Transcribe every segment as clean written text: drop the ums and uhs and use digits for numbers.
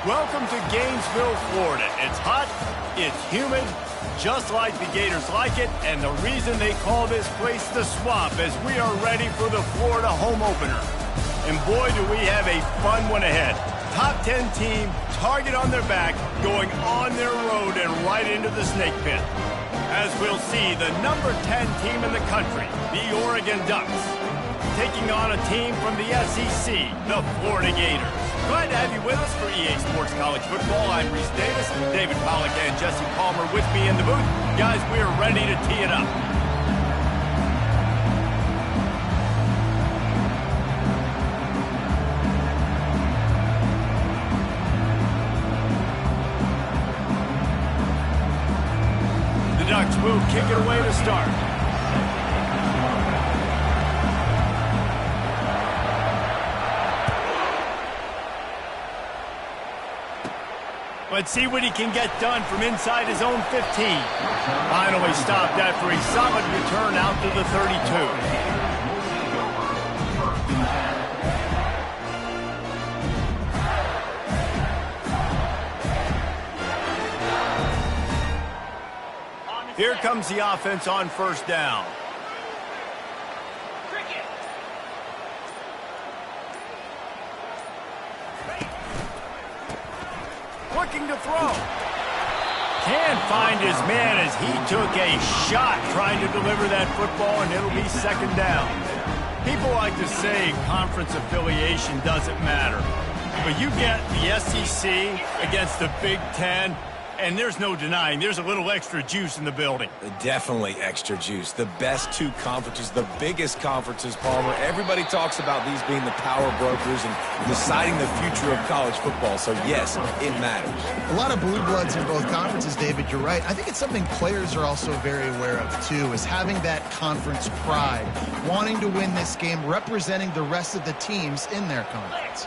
Welcome to Gainesville, Florida. It's hot, it's humid, just like the Gators like it, and the reason they call this place the Swamp is we are ready for the Florida home opener. And boy, do we have a fun one ahead. Top 10 team, target on their back, going on their road and right into the snake pit. As we'll see, the number 10 team in the country, the Oregon Ducks, taking on a team from the SEC, the Florida Gators. Glad to have you with us for EA Sports College Football. I'm Reese Davis, David Pollack and Jesse Palmer with me in the booth. Guys, we are ready to tee it up. The Ducks will kick it away to start. Let's see what he can get done from inside his own 15. Finally stopped after a solid return out to the 32. Here comes the offense on first down. Looking to throw. Can't find his man as he took a shot trying to deliver that football, and it'll be second down. People like to say conference affiliation doesn't matter. But you get the SEC against the Big Ten, and there's no denying there's a little extra juice in the building. Definitely extra juice. The best two conferences, the biggest conferences, Palmer. Everybody talks about these being the power brokers and deciding the future of college football. So, yes, it matters. A lot of blue bloods in both conferences, David. You're right. I think it's something players are also very aware of, too, is having that conference pride, wanting to win this game, representing the rest of the teams in their conference.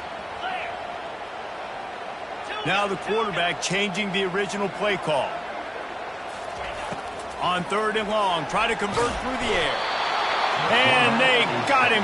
Now the quarterback changing the original play call. On third and long, try to convert through the air. And they got him.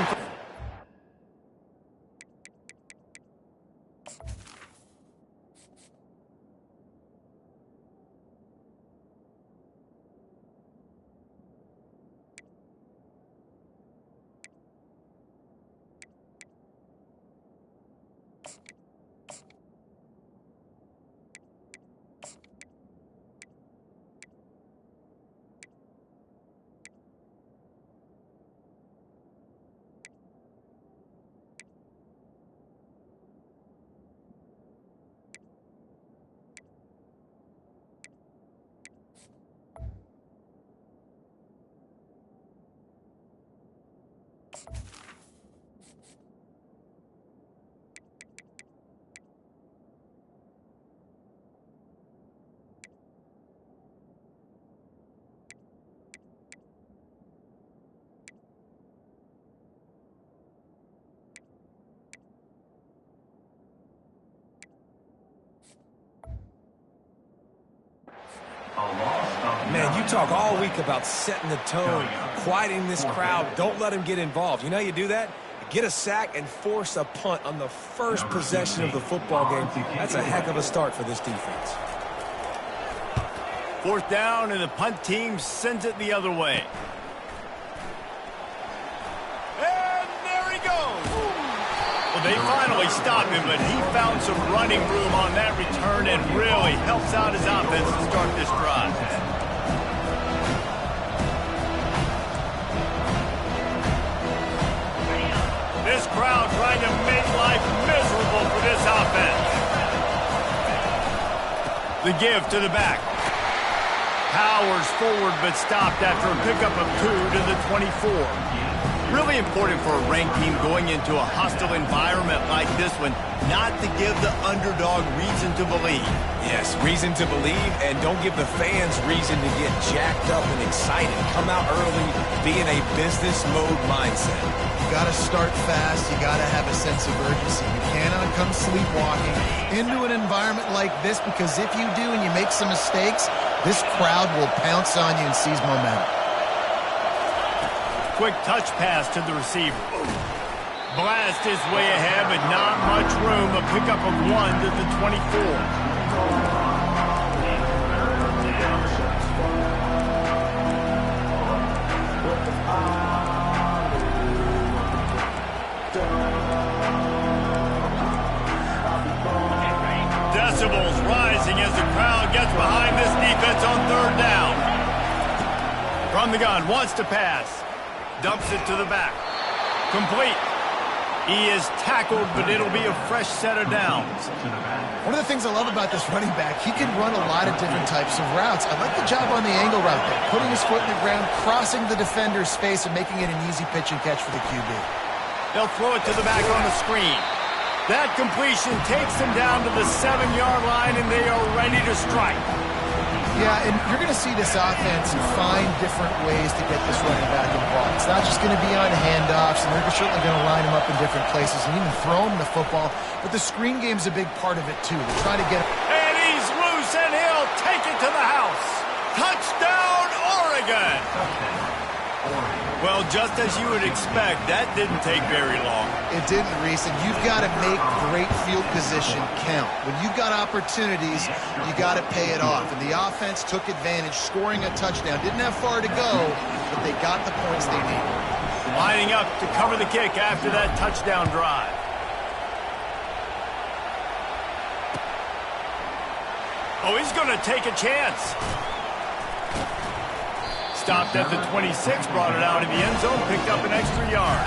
Man, you talk all week about setting the tone, quieting this crowd. Don't let them get involved. You know how you do that? Get a sack and force a punt on the first possession of the football game. That's a heck of a start for this defense. Fourth down, and the punt team sends it the other way. And there he goes. Well, they finally stopped him, but he found some running room on that return and really helps out his offense to start this drive. This crowd trying to make life miserable for this offense. The give to the back. Powers forward, but stopped after a pickup of 2 to the 24. Really important for a ranked team going into a hostile environment like this one, not to give the underdog reason to believe. Yes, reason to believe, and don't give the fans reason to get jacked up and excited. Come out early, be in a business mode mindset. You got to start fast. You got to have a sense of urgency. You cannot come sleepwalking into an environment like this, because if you do and you make some mistakes, this crowd will pounce on you and seize momentum. Quick touch pass to the receiver. Blast his way ahead, but not much room. A pickup of 1 to the 24. Decibels rising as the crowd gets behind this defense on 3rd down. From the gun, wants to pass. Dumps it to the back. Complete. He is tackled, but it'll be a fresh set of downs. One of the things I love about this running back, he can run a lot of different types of routes. I like the job on the angle route there, putting his foot in the ground, crossing the defender's face, and making it an easy pitch and catch for the QB. They'll throw it to the back on the screen. That completion takes them down to the 7-yard line, and they are ready to strike. Yeah, and you're going to see this offense find different ways to get this running back involved. It's not just going to be on handoffs, and they're certainly going to line him up in different places and even throw him the football. But the screen game's a big part of it, too. They're trying to get him. And he's loose, and he'll take it to the house. Touchdown, Oregon! Well, just as you would expect, that didn't take very long. It didn't, Reese, and you've got to make great field position count. When you've got opportunities, you got to pay it off. And the offense took advantage, scoring a touchdown. Didn't have far to go, but they got the points they needed. Lining up to cover the kick after that touchdown drive. Oh, he's going to take a chance. Stopped at the 26, brought it out in the end zone, picked up an extra yard.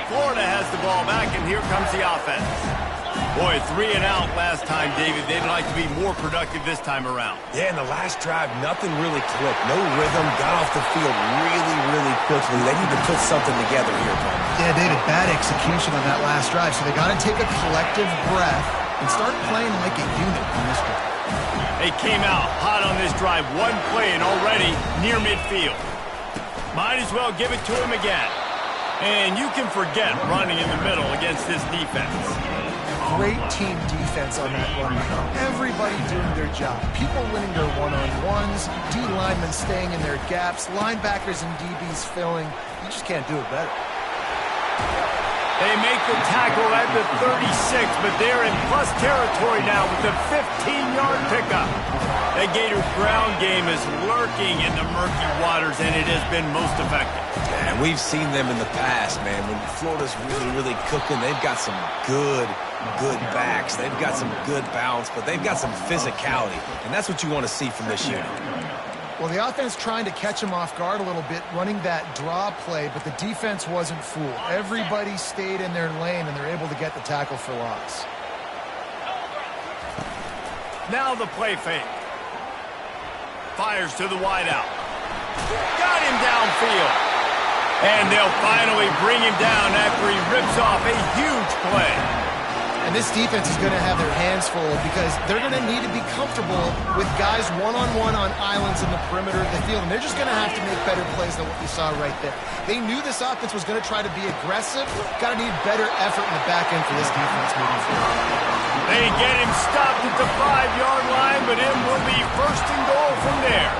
Florida has the ball back, and here comes the offense. Boy, 3 and out last time, David. They'd like to be more productive this time around. Yeah, in the last drive, nothing really clicked. No rhythm, got off the field really quickly. They need to put something together here, Tom. Yeah, David, bad execution on that last drive, so they got to take a collective breath and start playing like a unit on this drive. They came out hot on this drive. 1 play and already near midfield. Might as well give it to him again. And you can forget running in the middle against this defense. Great team defense on that run. Everybody doing their job. People winning their one-on-ones, D linemen staying in their gaps, linebackers and DBs filling. You just can't do it better. They make the tackle at the 36, but they're in plus territory now with the 15-yard pickup. The Gators' ground game is lurking in the murky waters, and it has been most effective. Yeah, and we've seen them in the past, man. When Florida's really cooking, they've got some good backs. They've got some good balance, but they've got some physicality, and that's what you want to see from this unit. Well, the offense trying to catch him off guard a little bit, running that draw play, but the defense wasn't fooled. Everybody stayed in their lane, and they're able to get the tackle for loss. Now the play fake. Fires to the wideout. Got him downfield. And they'll finally bring him down after he rips off a huge play. And this defense is going to have their hands full because they're going to need to be comfortable with guys one-on-one on islands in the perimeter of the field. And they're just going to have to make better plays than what we saw right there. They knew this offense was going to try to be aggressive. Got to need better effort in the back end for this defense moving forward. They get him stopped at the 5-yard line, but it will be 1st and goal from there.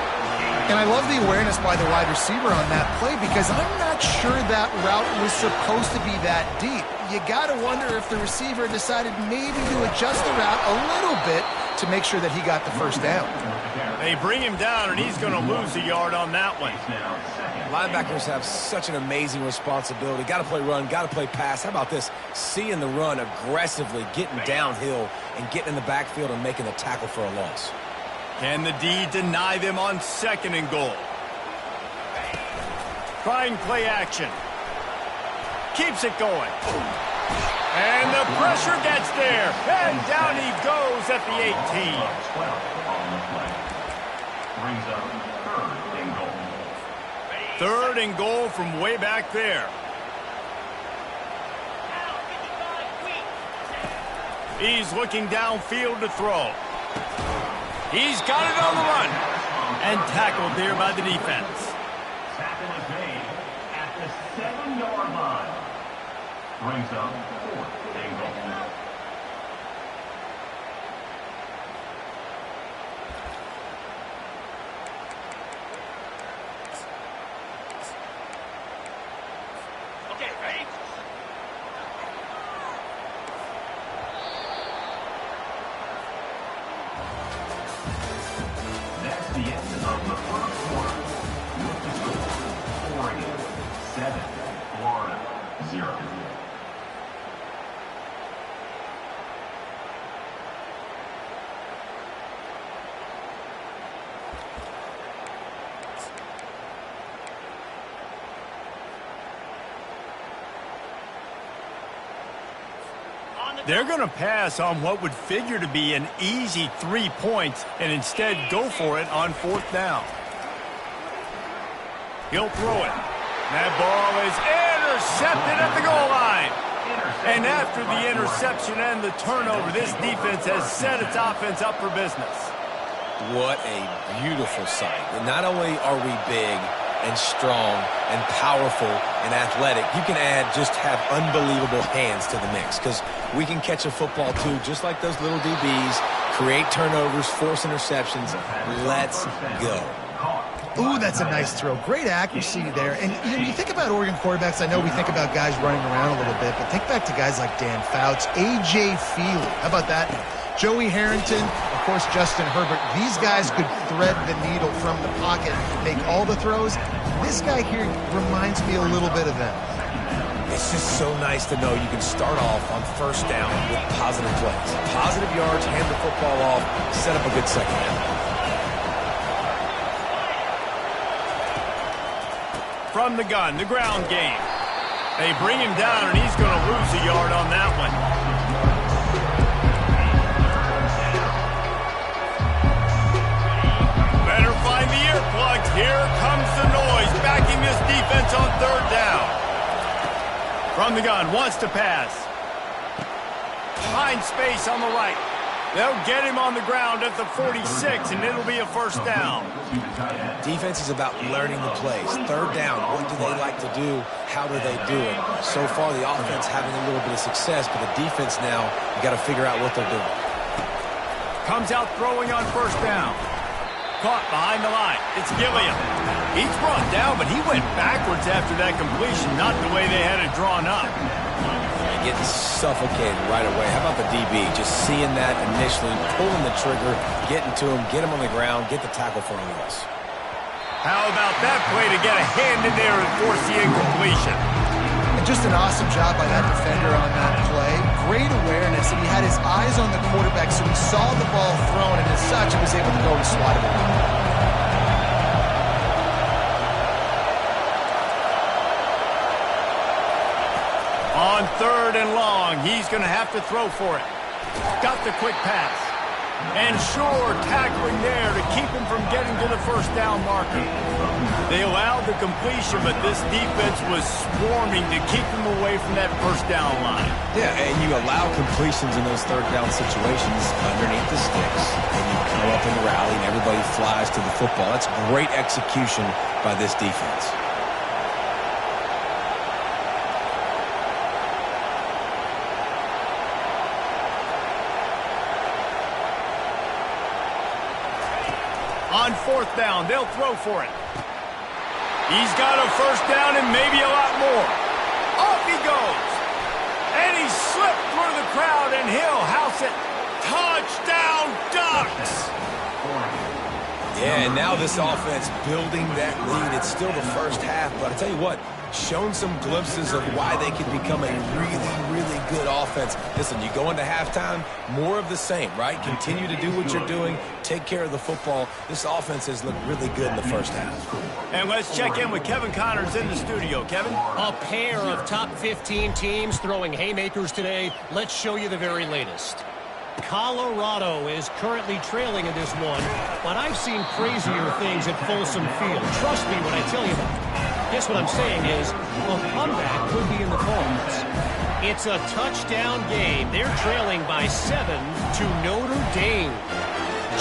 And I love the awareness by the wide receiver on that play because I'm not sure that route was supposed to be that deep. You got to wonder if the receiver decided maybe to adjust the route a little bit to make sure that he got the 1st down. They bring him down, and he's going to lose a yard on that one. Linebackers have such an amazing responsibility. Got to play run, got to play pass. How about this? Seeing the run aggressively, getting downhill, and getting in the backfield and making the tackle for a loss. Can the D deny them on 2nd and goal? Trying play action. Keeps it going. And the pressure gets there. And down he goes at the 18. Brings up 3rd and goal. 3rd and goal from way back there. He's looking downfield to throw. He's got it on the run. And tackled there by the defense. Tackle is made at the 7-yard line. Brings up 4th and goal. That's the end of the first quarter. With the score, Oregon 7, Florida 0. They're going to pass on what would figure to be an easy 3 points and instead go for it on 4th down. He'll throw it. That ball is intercepted at the goal line. And after the interception and the turnover, this defense has set its offense up for business. What a beautiful sight. And not only are we big and strong and powerful and athletic, you can have unbelievable hands to the mix, because we can catch a football too, just like those little DBs, create turnovers, force interceptions. Let's go. Ooh, that's a nice throw. Great accuracy there. And you think about Oregon quarterbacks, I know we think about guys running around a little bit, but think back to guys like Dan Fouts, A.J. Feely. How about that? Joey Harrington, of course, Justin Herbert. These guys could thread the needle from the pocket, make all the throws. This guy here reminds me a little bit of them. It's just so nice to know you can start off on 1st down with positive plays. Positive yards, hand the football off, set up a good second half. From the gun, the ground game. They bring him down, and he's going to lose a yard on that one. Better find the earplugs. Here comes the noise, backing this defense on 3rd down. From the gun, wants to pass. Find space on the right. They'll get him on the ground at the 46, and it'll be a 1st down. Defense is about learning the plays. 3rd down, what do they like to do? How do they do it? So far, the offense having a little bit of success, but the defense now, you got to figure out what they're doing. Comes out throwing on 1st down. Caught behind the line. It's Gilliam. He's brought down, but he went backwards after that completion, not the way they had it drawn up. Getting suffocated right away. How about the DB? Just seeing that initially, pulling the trigger, getting to him, get him on the ground, get the tackle for a loss. How about that play to get a hand in there and force the incompletion? And just an awesome job by that defender on that play. Great awareness, and he had his eyes on the quarterback, so he saw the ball thrown, and as such, he was able to go and swat it away. On 3rd and long, he's going to have to throw for it. Got the quick pass. And sure, tackling there to keep him from getting to the 1st down marker. They allowed the completion, but this defense was swarming to keep him away from that 1st down line. Yeah, and you allow completions in those 3rd down situations underneath the sticks, and you come up in the rally, and everybody flies to the football. That's great execution by this defense. On 4th down, they'll throw for it. He's got a 1st down and maybe a lot more. Off he goes. And he slipped through the crowd, and he'll house it. Touchdown, Ducks! Yeah, and now this offense building that lead. It's still the 1st half, but I tell you what, shown some glimpses of why they could become a really, really good offense. Listen, you go into halftime, more of the same, right? Continue to do what you're doing, take care of the football. This offense has looked really good in the 1st half. And let's check in with Kevin Connors in the studio. Kevin? A pair of top 15 teams throwing haymakers today. Let's show you the very latest. Colorado is currently trailing in this one, but I've seen crazier things at Folsom Field. Trust me when I tell you that. Guess what I'm saying is, a comeback could be in the cards. It's a touchdown game. They're trailing by 7 to Notre Dame.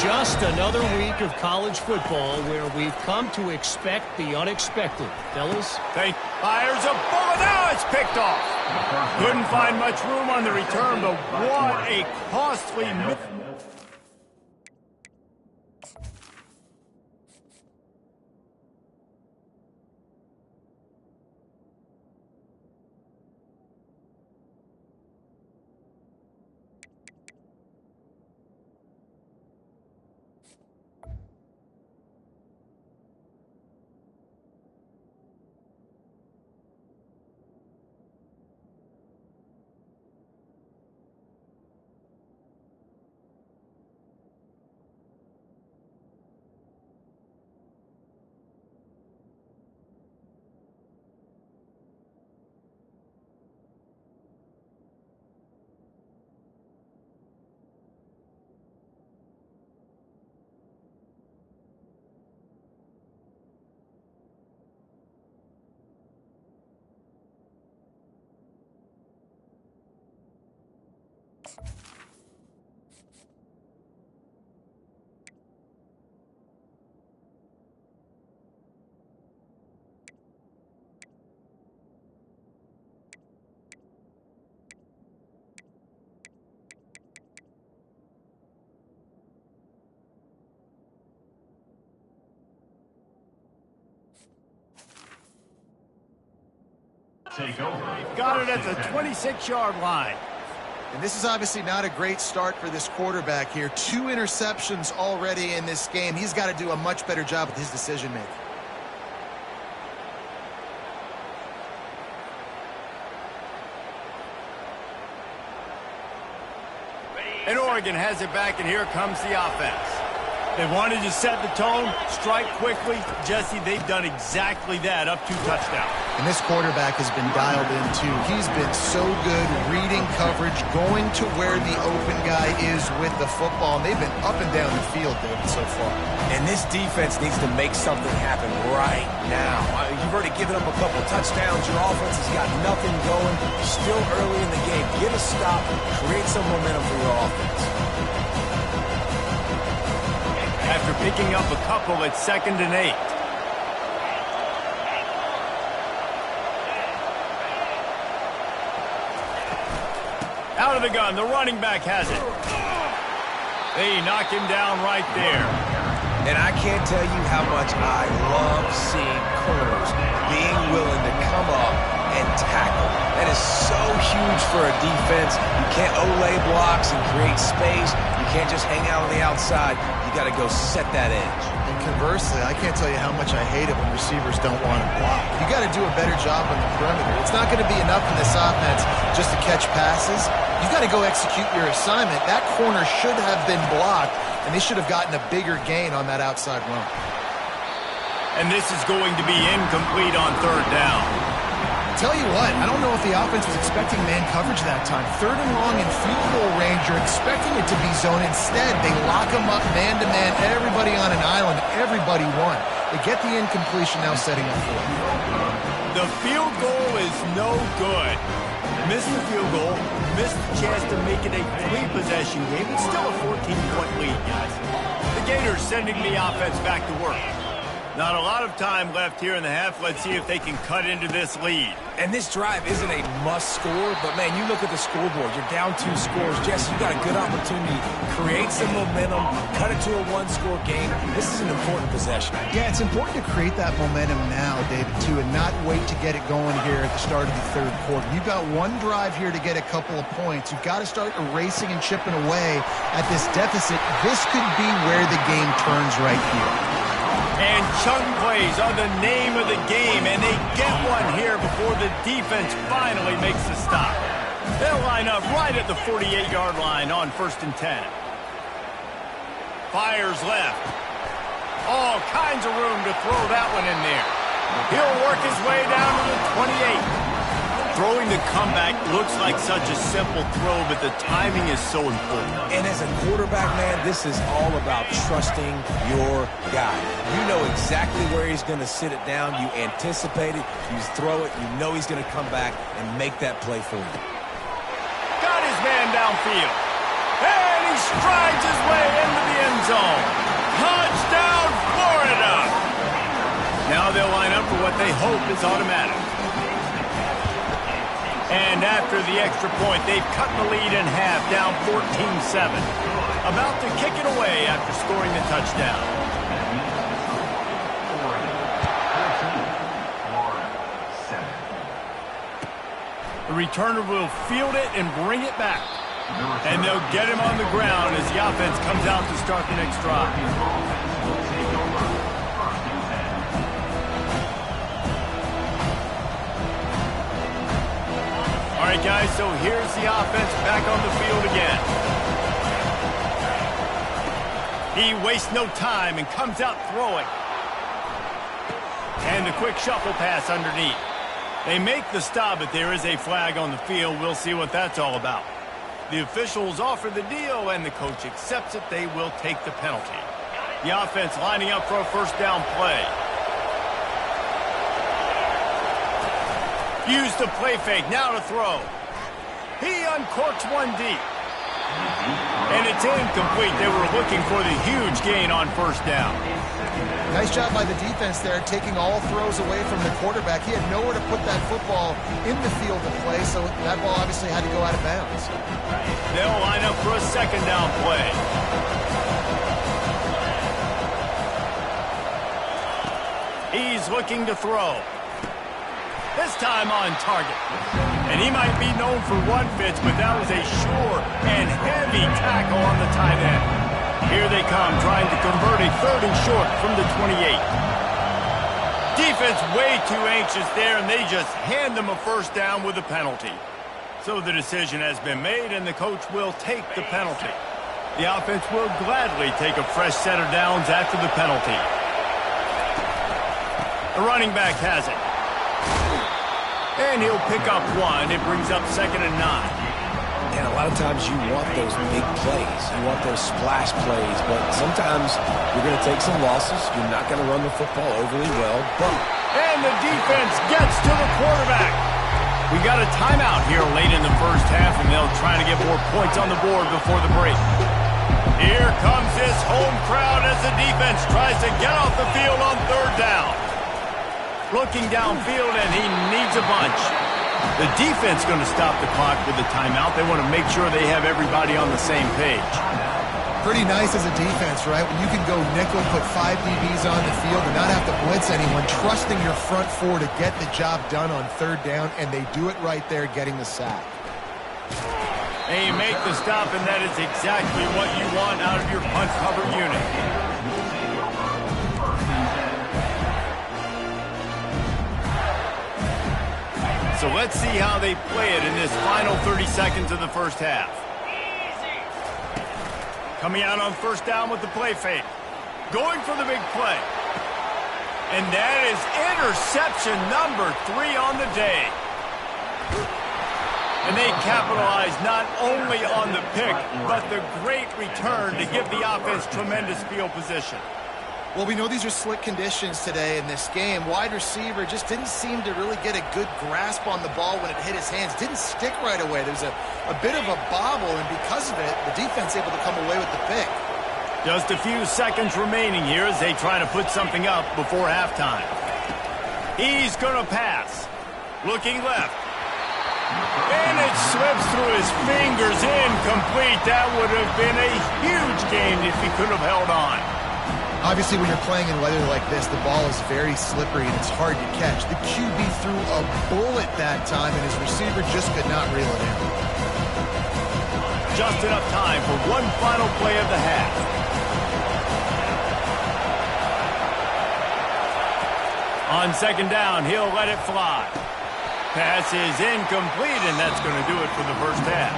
Just another week of college football where we've come to expect the unexpected. Fellas? Fires a bullet. Now it's picked off. Couldn't find much room on the return, but what a costly miss. take over. Got it at the 26-yard line. And this is obviously not a great start for this quarterback here. 2 interceptions already in this game. He's got to do a much better job with his decision-making. And Oregon has it back, and here comes the offense. They wanted to set the tone, strike quickly. Jesse, they've done exactly that, up 2 touchdowns. And this quarterback has been dialed in, too. He's been so good reading coverage, going to where the open guy is with the football. And they've been up and down the field, David, so far. And this defense needs to make something happen right now. You've already given up a couple touchdowns. Your offense has got nothing going. Still early in the game. Get a stop. Create some momentum for your offense. After picking up a couple at 2nd and 8. Out of the gun, the running back has it. They knock him down right there. And I can't tell you how much I love seeing corners being willing to come up and tackle. That is so huge for a defense. You can't olay blocks and create space. You can't just hang out on the outside. You got to go set that edge. And conversely, I can't tell you how much I hate it when receivers don't want to block. You got to do a better job on the perimeter. It's not going to be enough in this offense just to catch passes. You've got to go execute your assignment. That corner should have been blocked, and they should have gotten a bigger gain on that outside run. And this is going to be incomplete on 3rd down. Tell you what, I don't know if the offense was expecting man coverage that time. 3rd and long in field goal range, you're expecting it to be zone. Instead, they lock them up man-to-man, everybody on an island, everybody won. They get the incompletion, now setting up for it. The field goal is no good. Missed the field goal, missed the chance to make it a 3-possession game. It's still a 14-point lead, guys. The Gators sending the offense back to work. Not a lot of time left here in the half. Let's see if they can cut into this lead. And this drive isn't a must score, but man, you look at the scoreboard. You're down 2 scores. Jesse, you got a good opportunity. Create some momentum. Cut it to a 1-score game. This is an important possession. Yeah, it's important to create that momentum now, David, too, and not wait to get it going here at the start of the 3rd quarter. You've got 1 drive here to get a couple of points. You've got to start erasing and chipping away at this deficit. This could be where the game turns right here. And chunk plays are the name of the game, and they get one here before the defense finally makes the stop. They'll line up right at the 48-yard line on 1st and 10. Fires left. All kinds of room to throw that one in there. He'll work his way down to the 28. Throwing the comeback looks like such a simple throw, but the timing is so important. And as a quarterback, man, this is all about trusting your guy. You know exactly where he's going to sit it down. You anticipate it. You throw it. You know he's going to come back and make that play for you. Got his man downfield. And he strides his way into the end zone. Touchdown, Florida! Now they'll line up for what they hope is automatic. And after the extra point, they've cut the lead in half, down 14-7. About to kick it away after scoring the touchdown. The returner will field it and bring it back. And they'll get him on the ground as the offense comes out to start the next drive. All right, guys, so here's the offense back on the field again. He wastes no time and comes out throwing. And the quick shuffle pass underneath. They make the stop, but there is a flag on the field. We'll see what that's all about. The officials offer the deal, and the coach accepts it. They will take the penalty. The offense lining up for a 1st down play. Use the play fake, now to throw. He uncorks one deep. And it's incomplete. They were looking for the huge gain on 1st down. Nice job by the defense there, taking all throws away from the quarterback. He had nowhere to put that football in the field of play, so that ball obviously had to go out of bounds. They'll line up for a 2nd down play. He's looking to throw. this time on target. And he might be known for run fits, but that was a sure and heavy tackle on the tight end. Here they come, trying to convert a 3rd and short from the 28. Defense way too anxious there, and they just hand them a first down with a penalty. So the decision has been made, and the coach will take the penalty. The offense will gladly take a fresh set of downs after the penalty. The running back has it. And he'll pick up 1. It brings up 2nd and 9. And a lot of times you want those big plays. You want those splash plays. But sometimes you're going to take some losses. You're not going to run the football overly well. And the defense gets to the quarterback. We got a timeout here late in the first half, and they'll try to get more points on the board before the break. Here comes this home crowd as the defense tries to get off the field on 3rd down. Looking downfield, and he needs a bunch. The defense going to stop the clock with the timeout. They want to make sure they have everybody on the same page. Pretty nice as a defense, right? When you can go nickel, put 5 DBs on the field and not have to blitz anyone, trusting your front 4 to get the job done on 3rd down, and they do it right there, getting the sack. And you make the stop, and that is exactly what you want out of your punt cover unit. So let's see how they play it in this final 30 seconds of the first half. Coming out on 1st down with the play fake. Going for the big play. And that is interception number 3 on the day. And they capitalize not only on the pick, but the great return to give the offense tremendous field position. Well, we know these are slick conditions today in this game. Wide receiver just didn't seem to really get a good grasp on the ball when it hit his hands. Didn't stick right away. There's a bit of a bobble, and because of it, the defense able to come away with the pick. Just a few seconds remaining here as they try to put something up before halftime. He's going to pass. Looking left. And it slips through his fingers, incomplete. That would have been a huge gain if he could have held on. Obviously, when you're playing in weather like this, the ball is very slippery and it's hard to catch. The QB threw a bullet that time, and his receiver just could not reel it in. Just enough time for one final play of the half. On 2nd down, he'll let it fly. Pass is incomplete, and that's going to do it for the first half.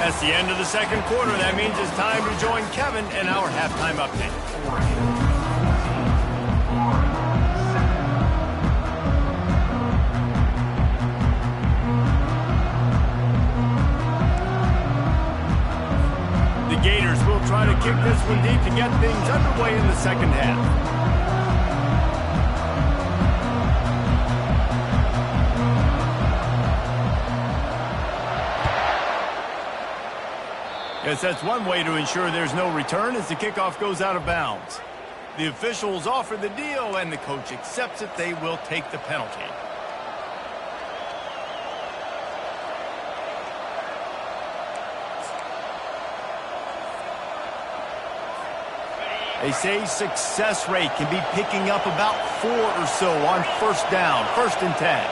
That's the end of the 2nd quarter. That means it's time to join Kevin in our halftime update. The Gators will try to kick this one deep to get things underway in the 2nd half. Yes, that's one way to ensure there's no return as the kickoff goes out of bounds. The officials offer the deal, and the coach accepts it. They will take the penalty. They say success rate can be picking up about 4 or so on 1st down, 1st and 10.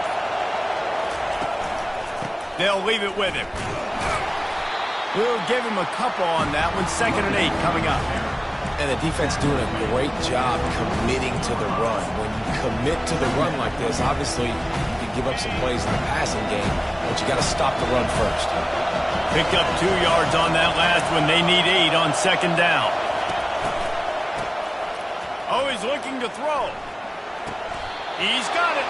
They'll leave it with him. We'll give him a couple on that one. 2nd and 8 coming up. And the defense doing a great job committing to the run. When you commit to the run like this, obviously you can give up some plays in the passing game, but you got to stop the run first. Picked up 2 yards on that last one. They need 8 on 2nd down. Oh, he's looking to throw. He's got it.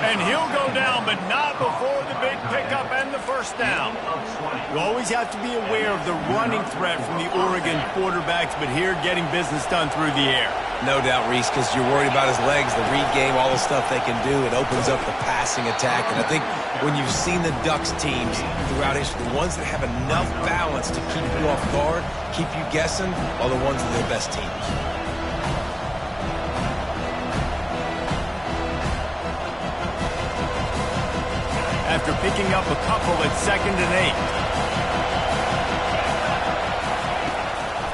And he'll go down, but not before the big pickup and the 1st down. You always have to be aware of the running threat from the Oregon quarterbacks, but here getting business done through the air. No doubt, Reese, because you're worried about his legs, the read game, all the stuff they can do. It opens up the passing attack. And I think when you've seen the Ducks teams throughout history, the ones that have enough balance to keep you off guard, keep you guessing, are the ones that are the best teams. After picking up a couple at 2nd and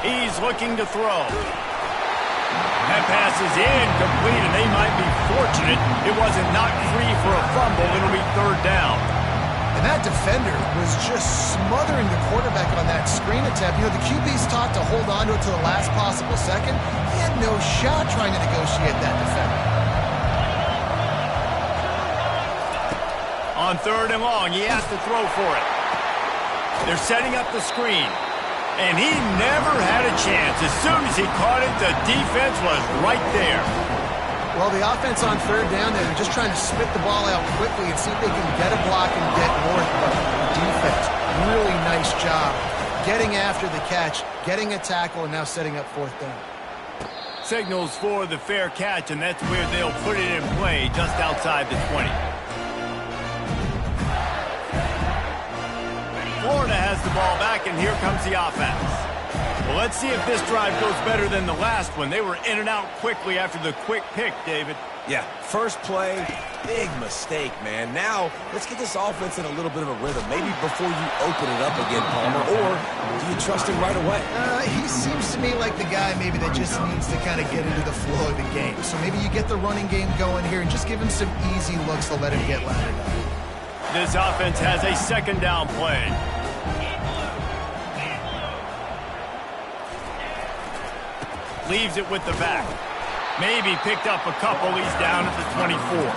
8. He's looking to throw. That pass is incomplete, and they might be fortunate it wasn't knocked free for a fumble. It'll be third down. And that defender was just smothering the quarterback on that screen attempt. You know, the QB's taught to hold on to it to the last possible second. He had no shot trying to negotiate that defender. On third and long, he has to throw for it. They're setting up the screen. And he never had a chance. As soon as he caught it, the defense was right there. Well, the offense on third down, they're just trying to spit the ball out quickly and see if they can get a block and get north. But the defense, really nice job getting after the catch, getting a tackle, and now setting up fourth down. Signals for the fair catch, and that's where they'll put it in play, just outside the 20. Florida has the ball back, and here comes the offense. Well, let's see if this drive goes better than the last one. They were in and out quickly after the quick pick, David. Yeah, first play, big mistake, man. Now, let's get this offense in a little bit of a rhythm. Maybe before you open it up again, Palmer, or do you trust him right away? He seems to me like the guy maybe that just needs to kind of get into the flow of the game. So maybe you get the running game going here and just give him some easy looks to let him get lathered up. This offense has a second down play. Leaves it with the back. Maybe picked up a couple. He's down at the 24.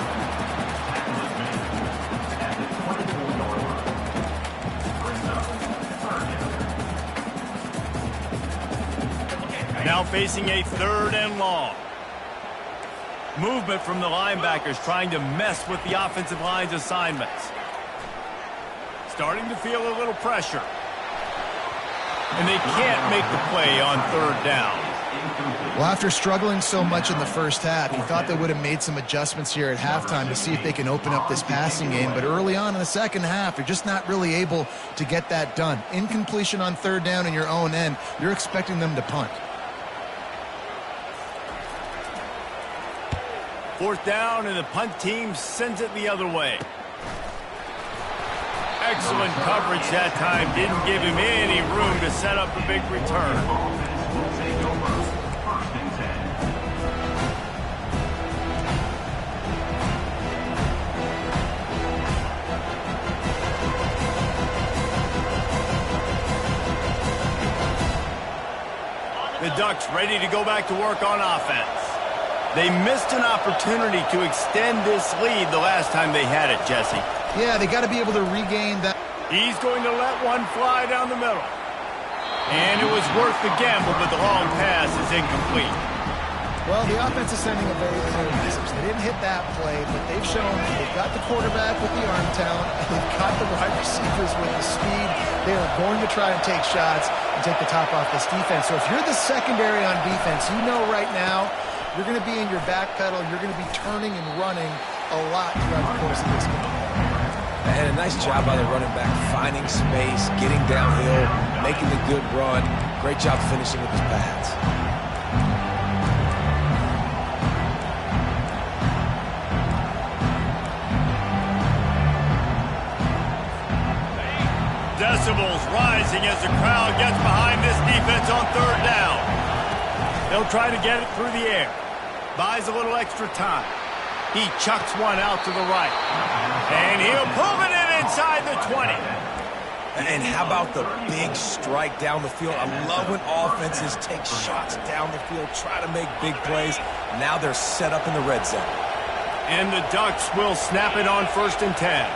Now facing a third and long. Movement from the linebackers trying to mess with the offensive line's assignments. Starting to feel a little pressure. And they can't make the play on third down. Well, after struggling so much in the first half, you thought they would have made some adjustments here at halftime to see if they can open up this passing game. But early on in the second half, they're just not really able to get that done. Incompletion on third down in your own end, you're expecting them to punt. Fourth down, and the punt team sends it the other way. Excellent coverage that time. Didn't give him any room to set up a big return. The Ducks ready to go back to work on offense. They missed an opportunity to extend this lead the last time they had it, Jesse. Yeah, they got to be able to regain that. He's going to let one fly down the middle. And it was worth the gamble, but the long pass is incomplete. Well, the offense is sending a very clear message. They didn't hit that play, but they've shown they've got the quarterback with the arm talent. They've got the wide receivers with the speed. They are going to try and take shots and take the top off this defense. So if you're the secondary on defense, you know right now you're going to be in your back pedal. You're going to be turning and running a lot throughout the course of this game. And a nice job by the running back, finding space, getting downhill, making the good run. Great job finishing with his pads. Decibels rising as the crowd gets behind this defense on third down. They'll try to get it through the air. Buys a little extra time. He chucks one out to the right. And he'll pull it in inside the 20. And how about the big strike down the field? I love when offenses take shots down the field, try to make big plays. Now they're set up in the red zone. And the Ducks will snap it on 1st and 10.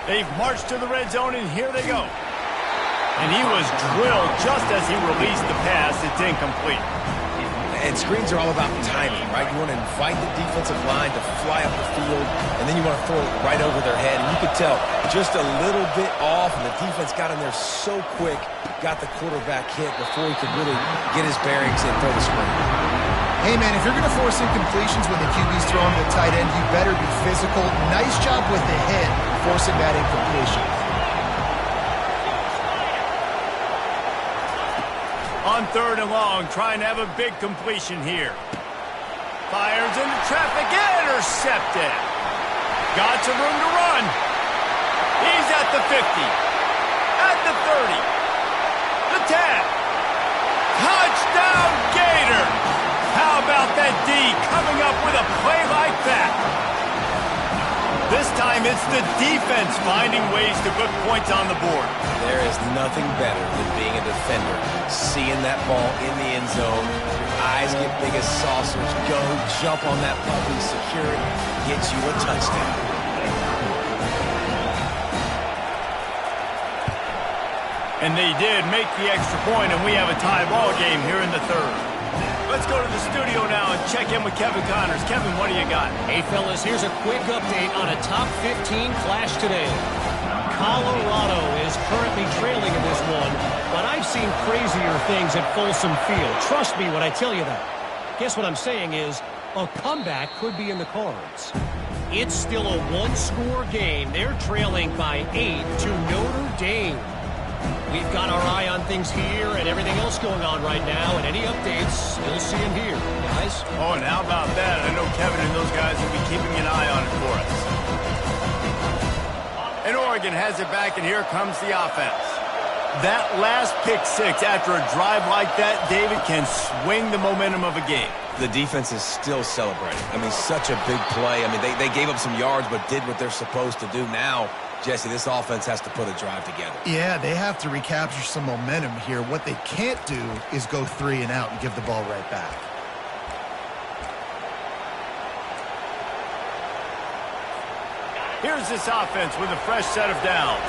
They've marched to the red zone, and here they go. And he was drilled just as he released the pass. It's incomplete. And screens are all about timing, right? You want to invite the defensive line to fly up the field, and then you want to throw it right over their head. And you could tell just a little bit off, and the defense got in there so quick, got the quarterback hit before he could really get his bearings and throw the screen. Hey, man, if you're going to force incompletions when the QB's throwing to the tight end, you better be physical. Nice job with the hit, forcing that incompletion. On third and long, trying to have a big completion here. Fires into traffic, intercepted. Got some room to run. He's at the 50, at the 30, the 10, Touchdown, Gator! How about that D coming up with a play like that? This time it's the defense finding ways to put points on the board. There is nothing better than being a defender, seeing that ball in the end zone. Your eyes get big as saucers. Go, jump on that puppy, secure it, get you a touchdown. And they did make the extra point, and we have a tie ball game here in the third. Let's go to the studio now and check in with Kevin Connors. Kevin, what do you got? Hey, fellas, here's a quick update on a top 15 clash today. Colorado is currently trailing in this one, but I've seen crazier things at Folsom Field. Trust me when I tell you that. Guess what I'm saying is a comeback could be in the cards. It's still a one-score game. They're trailing by 8 to Notre Dame. We've got our eye on things here and everything else going on right now, and any updates, you'll see them here. Guys? Oh, and how about that? I know Kevin and those guys will be keeping an eye on it for us. And Oregon has it back, and here comes the offense. That last pick six after a drive like that, David, can swing the momentum of a game. The defense is still celebrating. I mean, such a big play. I mean, they gave up some yards but did what they're supposed to do. Now, Jesse, this offense has to put a drive together. Yeah, they have to recapture some momentum here. What they can't do is go 3 and out and give the ball right back. Here's this offense with a fresh set of downs.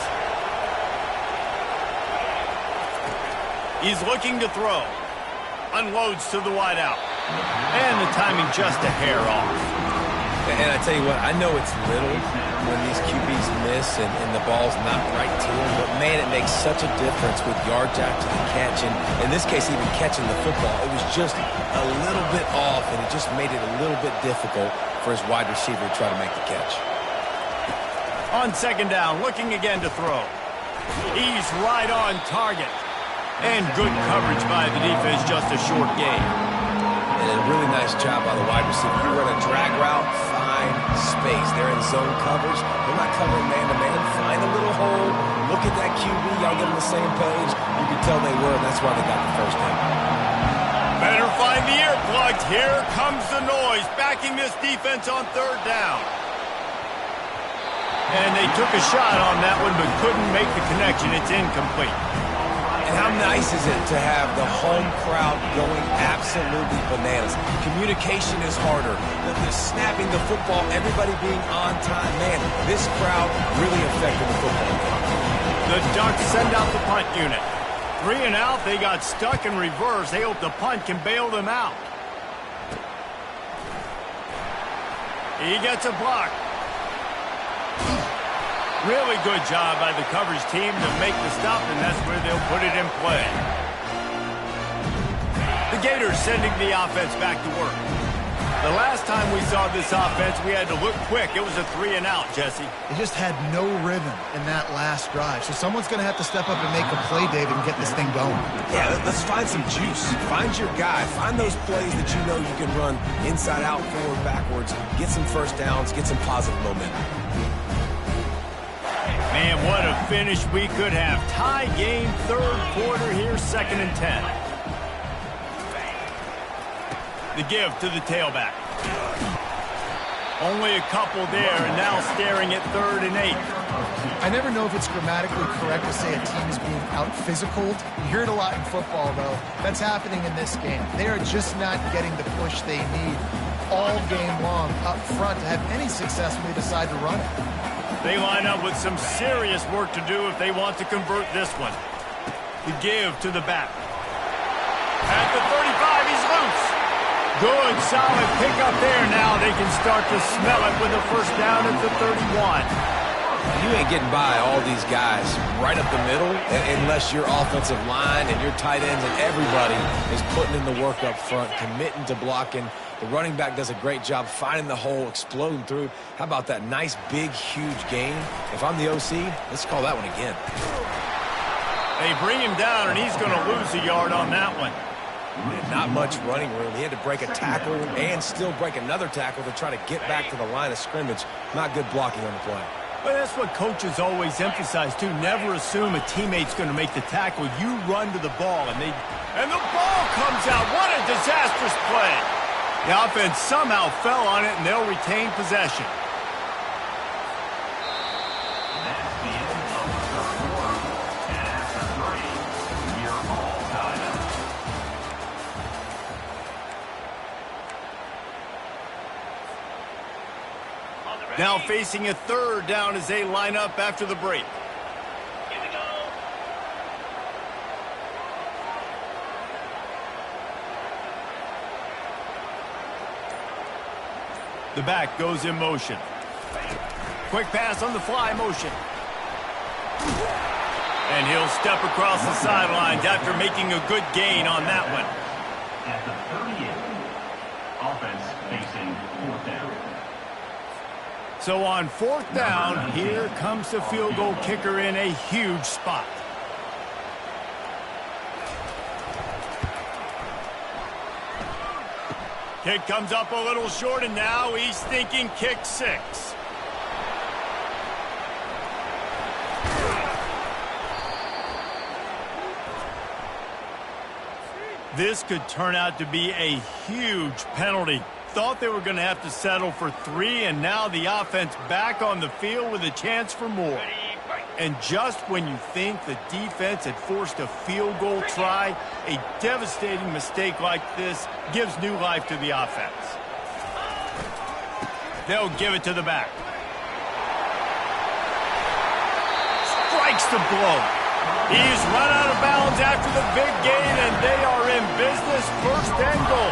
He's looking to throw. Unloads to the wideout. And the timing just a hair off. And I tell you what, I know it's little when these QBs miss and the ball's not right to them, but man, it makes such a difference with yards after the catch. And in this case, even catching the football, it was just a little bit off, and it just made it a little bit difficult for his wide receiver to try to make the catch. On second down, looking again to throw. He's right on target. And good coverage by the defense, just a short gain. And a really nice job by the wide receiver. You run a drag route, find space. They're in zone coverage. They're not covering man-to-man. Find a little hole. Look at that QB. Y'all get on the same page. You can tell they were, and that's why they got the first down. Better find the earplugs. Here comes the noise, backing this defense on third down. And they took a shot on that one, but couldn't make the connection. It's incomplete. And how nice is it to have the home crowd going absolutely bananas? Communication is harder. The snapping the football, everybody being on time. Man, this crowd really affected the football game. The Ducks send out the punt unit. 3 and out, they got stuck in reverse. They hope the punt can bail them out. He gets a block. Really good job by the coverage team to make the stop, and that's where they'll put it in play. The Gators sending the offense back to work. The last time we saw this offense, we had to look quick. It was a 3 and out, Jesse. They just had no rhythm in that last drive. So someone's going to have to step up and make a play, David, and get this thing going. Yeah, let's find some juice. Find your guy. Find those plays that you know you can run inside out, forward, backwards. Get some first downs. Get some positive momentum. Man, what a finish we could have. Tie game, third quarter here, 2nd and 10. The give to the tailback. Only a couple there, and now staring at 3rd and 8. I never know if it's grammatically correct to say a team is being out-physicaled. You hear it a lot in football, though. That's happening in this game. They are just not getting the push they need all game long up front to have any success when they decide to run it. They line up with some serious work to do if they want to convert this one. The give to the back. At the 35, he's loose. Good, solid pickup there. Now they can start to smell it with a first down at the 31. You ain't getting by all these guys right up the middle unless your offensive line and your tight ends and everybody is putting in the work up front, committing to blocking. The running back does a great job finding the hole, exploding through. How about that nice, big, huge gain? If I'm the OC, let's call that one again. They bring him down, and he's going to lose a yard on that one. And not much running room. He had to break a tackle and still break another tackle to try to get back to the line of scrimmage. Not good blocking on the play. Well, that's what coaches always emphasize, too. Never assume a teammate's going to make the tackle. You run to the ball, and the ball comes out. What a disastrous play. The offense somehow fell on it, and they'll retain possession. That's the end of the third quarter. And after 3, you're all tied up. Now facing a third down as they line up after the break. Here we go. The back goes in motion. Quick pass on the fly motion. And he'll step across the sidelines after making a good gain on that one. At the 38, offense facing 4th down. So on 4th down, here comes the field goal kicker in a huge spot. Kick comes up a little short, and now he's thinking kick 6. This could turn out to be a huge penalty. Thought they were going to have to settle for 3, and now the offense back on the field with a chance for more. And just when you think the defense had forced a field goal try, a devastating mistake like this gives new life to the offense. They'll give it to the back. Strikes the blow. He's run out of bounds after the big gain, and they are in business, 1st and goal.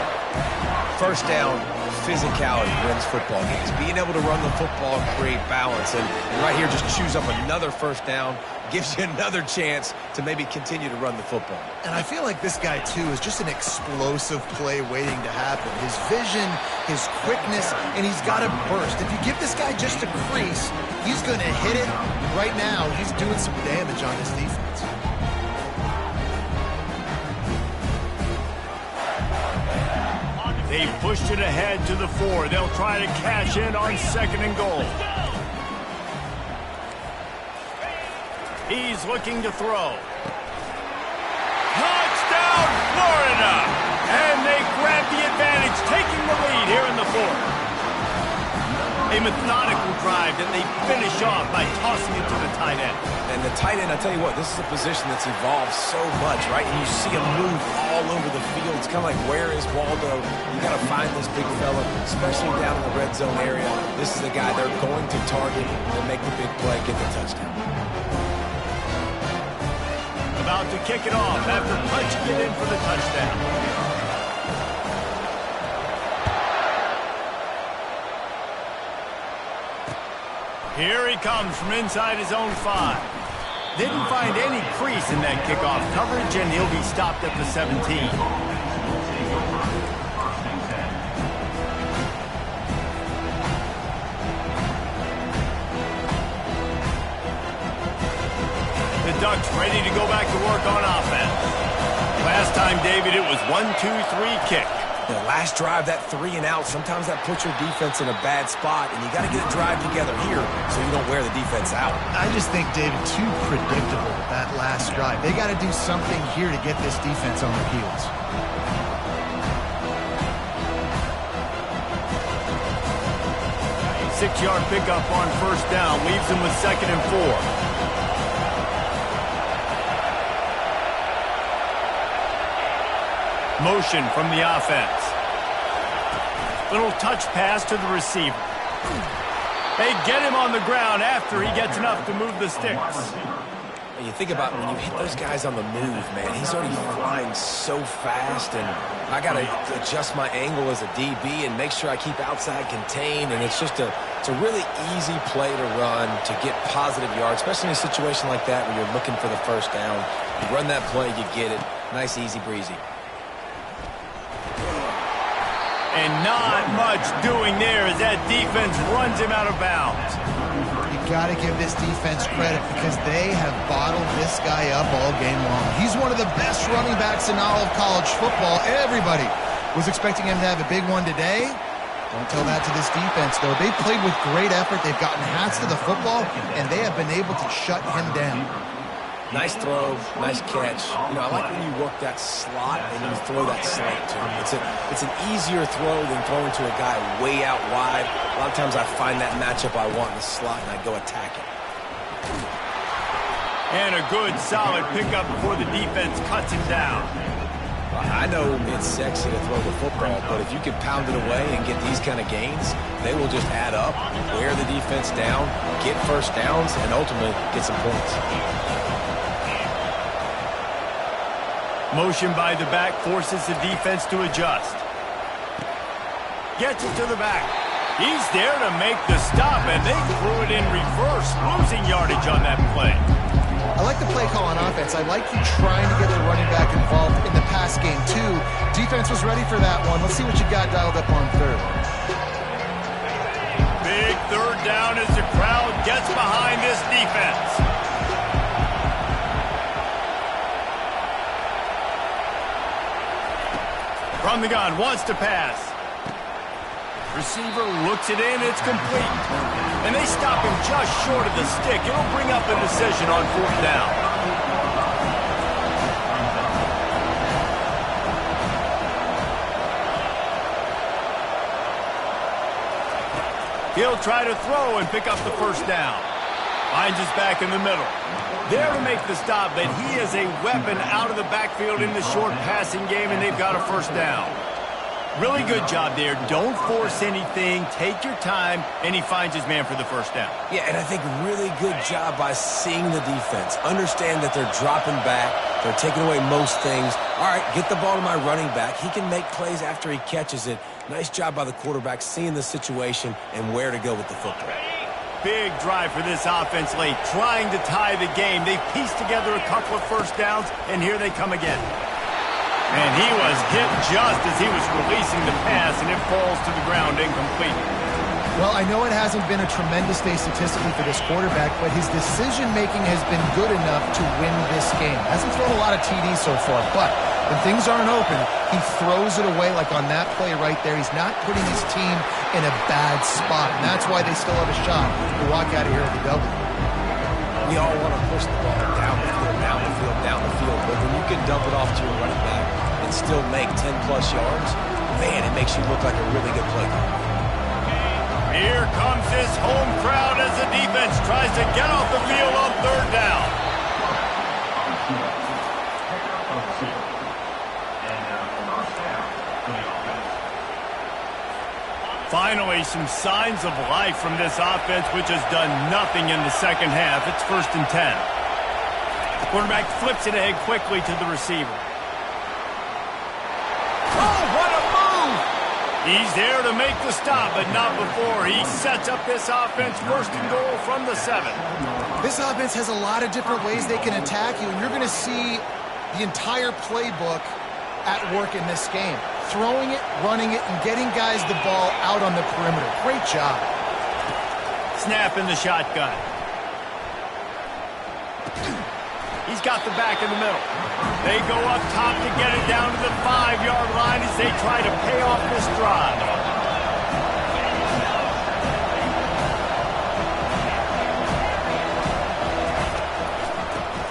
First down, physicality wins football games. Being able to run the football and create balance. And right here, just choose up another first down, gives you another chance to maybe continue to run the football. And I feel like this guy, too, is just an explosive play waiting to happen. His vision, his quickness, and he's got to burst. If you give this guy just a crease, he's going to hit it. Right now, he's doing some damage on his defense. They pushed it ahead to the 4. They'll try to cash in on 2nd and goal. He's looking to throw. Touchdown, Florida! And they grab the advantage, taking the lead here in the 4th. A methodical drive that they finish off by tossing it to the tight end. And the tight end, I tell you what, this is a position that's evolved so much, right? And you see him move all over the field. It's kind of like, where is Waldo? You got to find this big fella, especially down in the red zone area. This is the guy they're going to target and make the big play, get the touchdown. About to kick it off after punching it in for the touchdown. Here he comes from inside his own 5. Didn't find any crease in that kickoff coverage, and he'll be stopped at the 17. The Ducks ready to go back to work on offense. Last time, David, it was 1-2-3 kick. The last drive, that 3 and out, sometimes that puts your defense in a bad spot, and you got to get a drive together here so you don't wear the defense out. I just think, David, too predictable, that last drive. They got to do something here to get this defense on their heels. A 6-yard pickup on 1st down leaves them with 2nd and 4. Motion from the offense. Little touch pass to the receiver. They get him on the ground after he gets enough to move the sticks. And you think about when you hit those guys on the move, man, he's already flying so fast, and I got to adjust my angle as a DB and make sure I keep outside contained, and it's a really easy play to run to get positive yards, especially in a situation like that where you're looking for the 1st down. You run that play, you get it. Nice, easy breezy. And not much doing there as that defense runs him out of bounds. You got to give this defense credit because they have bottled this guy up all game long. He's one of the best running backs in all of college football. Everybody was expecting him to have a big one today, Don't tell that to this defense, though. They've played with great effort. They've gotten hats to the football, and they have been able to shut him down. Nice throw, nice catch. You know, I like when you work that slot and you throw that slant to him. It's an easier throw than throwing to a guy way out wide. A lot of times I find that matchup I want in the slot, and I go attack it. And a good, solid pickup before the defense cuts him down. I know it's sexy to throw the football, but if you can pound it away and get these kind of gains, they will just add up, wear the defense down, get first downs, and ultimately get some points. Motion by the back forces the defense to adjust. Gets it to the back. He's there to make the stop, and they threw it in reverse, losing yardage on that play. I like the play call on offense. I like you trying to get the running back involved in the pass game, too. Defense was ready for that one. Let's see what you got dialed up on third. Big third down as the crowd gets behind this defense. From the gun, wants to pass. Receiver looks it in, it's complete. And they stop him just short of the stick. It'll bring up a decision on fourth down. He'll try to throw and pick up the first down. Finds his back in the middle. There to make the stop, but he is a weapon out of the backfield in the short passing game, and they've got a first down. Really good job there. Don't force anything. Take your time, and he finds his man for the first down. Yeah, and I think really good job by seeing the defense. Understand that they're dropping back. They're taking away most things. All right, get the ball to my running back. He can make plays after he catches it. Nice job by the quarterback seeing the situation and where to go with the football. Big drive for this offense late, trying to tie the game. They pieced together a couple of first downs, and here they come again. And he was hit just as he was releasing the pass, and it falls to the ground incomplete. Well, I know it hasn't been a tremendous day statistically for this quarterback, but his decision-making has been good enough to win this game. Hasn't thrown a lot of TDs so far, but when things aren't open, he throws it away like on that play right there. He's not putting his team in a bad spot, and that's why they still have a shot to walk out of here with a W. We all want to push the ball down the field, down the field, down the field, but when you can dump it off to your running back and still make 10-plus yards, man, it makes you look like a really good play. Here comes this home crowd as the defense tries to get off the field on third down. Finally, some signs of life from this offense, which has done nothing in the second half. It's 1st and 10. The quarterback flips it ahead quickly to the receiver. Oh, what a move! He's there to make the stop, but not before. He sets up this offense 1st and goal from the 7. This offense has a lot of different ways they can attack you, and you're going to see the entire playbook at work in this game. Throwing it, running it, and getting guys the ball out on the perimeter. Great job. Snap in the shotgun. He's got the back in the middle. They go up top to get it down to the 5-yard line as they try to pay off this drive.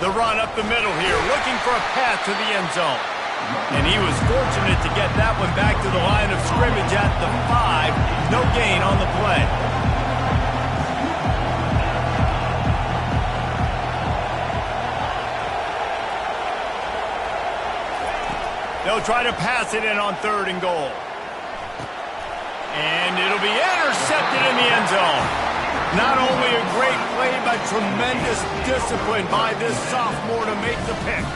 The run up the middle here, looking for a path to the end zone. And he was fortunate to get that one back to the line of scrimmage at the 5. No gain on the play. They'll try to pass it in on 3rd and goal. And it'll be intercepted in the end zone. Not only a great play, but tremendous discipline by this sophomore to make the pick.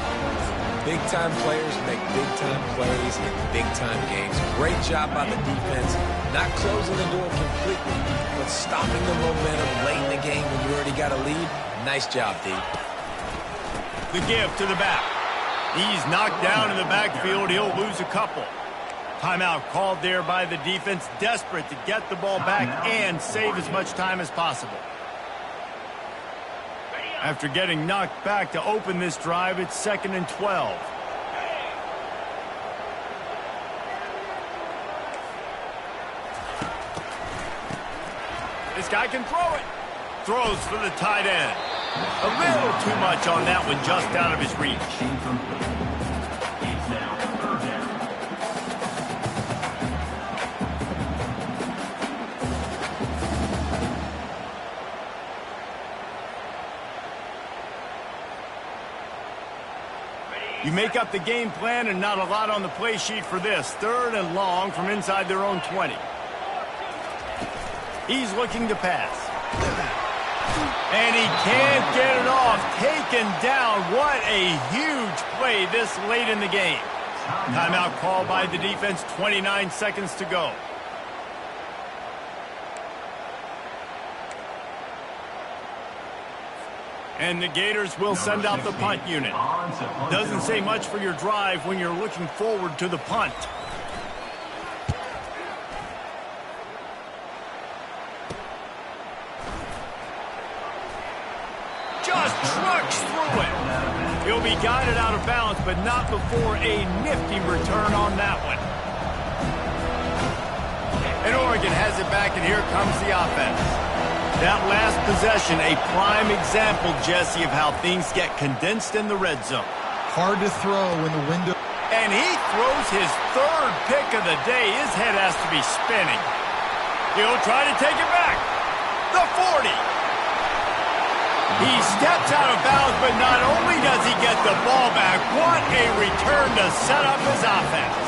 Big-time players make big-time plays in big-time games. Great job by the defense, not closing the door completely, but stopping the momentum late in the game when you already got a lead. Nice job, D. The give to the back. He's knocked down in the backfield. He'll lose a couple. Timeout called there by the defense, desperate to get the ball back and save as much time as possible. After getting knocked back to open this drive, it's 2nd and 12. This guy can throw it. Throws for the tight end. A little too much on that one, just out of his reach. It's now 3rd down. You make up the game plan and not a lot on the play sheet for this. 3rd and long from inside their own 20. He's looking to pass. And he can't get it off. Taken down. What a huge play this late in the game. Timeout called by the defense. 29 seconds to go. And the Gators will send out the punt unit. Doesn't say much for your drive when you're looking forward to the punt. Just trucks through it. He'll be guided out of bounds, but not before a nifty return on that one. And Oregon has it back, and here comes the offense. That last possession, a prime example, Jesse, of how things get condensed in the red zone. Hard to throw when the window... And he throws his 3rd pick of the day. His head has to be spinning. He'll try to take it back. The 40. He steps out of bounds, but not only does he get the ball back, what a return to set up his offense.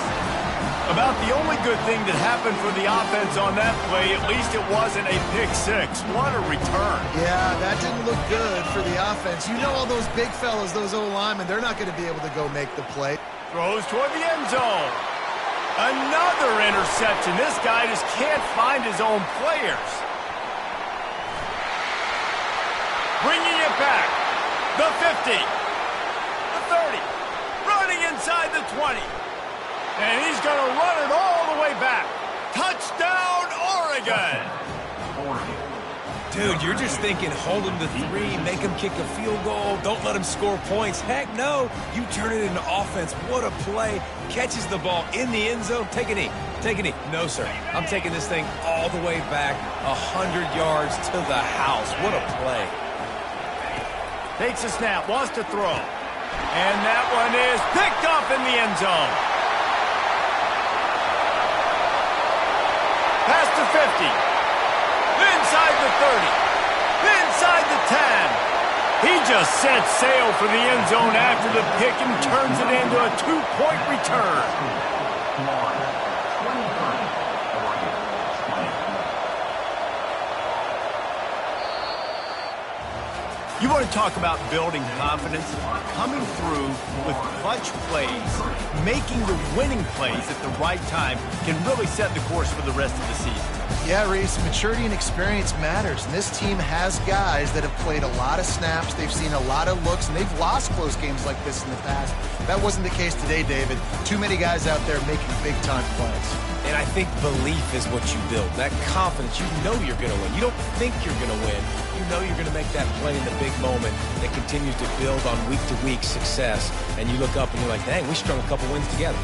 About the only good thing that happened for the offense on that play, at least it wasn't a pick 6. What a return. Yeah, that didn't look good for the offense. You know all those big fellas, those O-linemen, they're not going to be able to go make the play. Throws toward the end zone. Another interception. This guy just can't find his own players. Bringing it back. The 50. The 30. Running inside the 20. And he's going to run it all the way back. Touchdown, Oregon. Dude, you're just thinking, hold him to 3, make him kick a field goal, don't let him score points. Heck no, you turn it into offense. What a play. Catches the ball in the end zone. Take a knee. Take a knee. No, sir. I'm taking this thing all the way back 100 yards to the house. What a play. Takes a snap, wants to throw. And that one is picked up in the end zone. Past the 50. Inside the 30. Inside the 10. He just sets sail for the end zone after the pick and turns it into a 2-point return. You want to talk about building confidence? Coming through with clutch plays, making the winning plays at the right time can really set the course for the rest of the season. Yeah, Reese, maturity and experience matters, and this team has guys that have played a lot of snaps, they've seen a lot of looks, and they've lost close games like this in the past. That wasn't the case today, David. Too many guys out there making big-time plays. And I think belief is what you build. That confidence, you know you're going to win. You don't think you're going to win. You know you're going to make that play in the big moment that continues to build on week-to-week success. And you look up and you're like, dang, we strung a couple wins together.